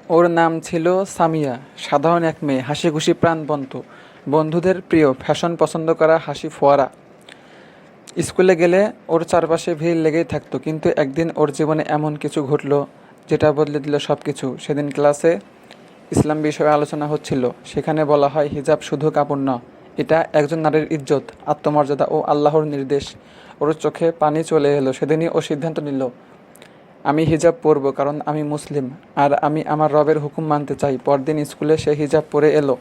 ওর নাম ছিল সামিয়া। সাধারণ এক মেয়ে, হাসিখুশি প্রাণবন্ত, বন্ধুদের প্রিয়, ফ্যাশন পছন্দ করা, হাসি ফোয়ারা। স্কুলে গেলে ওর চারপাশে ভিড় লেগেই থাকতো, কিন্তু একদিন ওর জীবনে এমন কিছু ঘটলো যেটা বদলে দিল সব কিছু। সেদিন ক্লাসে ইসলাম বিষয়ে আলোচনা হচ্ছিল। সেখানে বলা হয় হিজাব শুধু কাপড় না, এটা একজন নারীর ইজ্জত, আত্মমর্যাদা ও আল্লাহর নির্দেশ। ওর চোখে পানি চলে এলো। সেদিনই ও সিদ্ধান্ত নিল, আমি হিজাব পরব কারণ আমি মুসলিম, আর আমি আমার রবের হুকুম মানতে চাই। পরদিন স্কুলে সে হিজাব পরে এলো।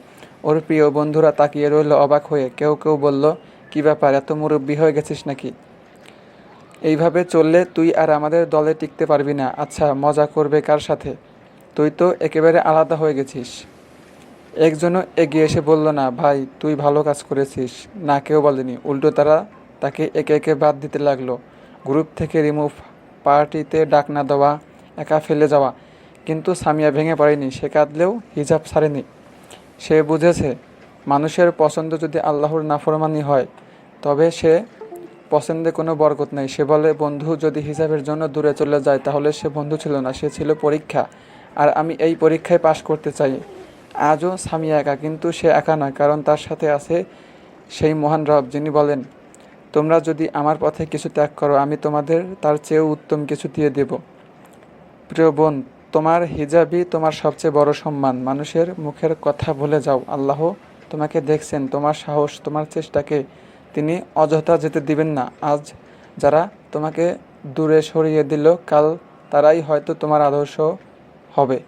ওর প্রিয় বন্ধুরা তাকিয়ে রইল অবাক হয়ে। কেউ কেউ বলল, কী ব্যাপার, এত মুরব্বি হয়ে গেছিস নাকি? এইভাবে চললে তুই আর আমাদের দলে টিকতে পারবি না। আচ্ছা, মজা করবে কার সাথে? তুই তো একেবারে আলাদা হয়ে গেছিস। একজনও এগিয়ে এসে বলল, না ভাই, তুই ভালো কাজ করেছিস। না, কেউ বলেনি। উল্টো তারা তাকে একে একে বাদ দিতে লাগলো। গ্রুপ থেকে রিমুভ, পার্টিতে ডাক না দেওয়া, একা ফেলে যাওয়া। কিন্তু সামিয়া ভেঙে পড়েনি। সে কাঁদলেও হিজাব ছাড়েনি। সে বুঝেছে, মানুষের পছন্দ যদি আল্লাহর নাফরমানি হয়, তবে সে পছন্দে কোনো বরকত নেই। সে বলে, বন্ধু যদি হিসাবের জন্য দূরে চলে যায়, তাহলে সে বন্ধু ছিল না, সে ছিল পরীক্ষা। আর আমি এই পরীক্ষায় পাশ করতে চাই। আজও সামিয়া একা, কিন্তু সে একা নয়, কারণ তার সাথে আছে সেই মহান রব, যিনি বলেন, তোমরা যদি আমার পথে কিছু ত্যাগ করো, আমি তোমাদের তার চেয়েও উত্তম কিছু দিয়ে দেব। প্রিয় বোন, তোমার হিজাবই তোমার সবচেয়ে বড় সম্মান। মানুষের মুখের কথা ভুলে যাও। আল্লাহ তোমাকে দেখছেন, তোমার সাহস, তোমার চেষ্টাকে তিনি অযথা যেতে দিবেন না। আজ যারা তোমাকে দূরে সরিয়ে দিল, কাল তারাই হয়তো তোমার আদর্শ হবে।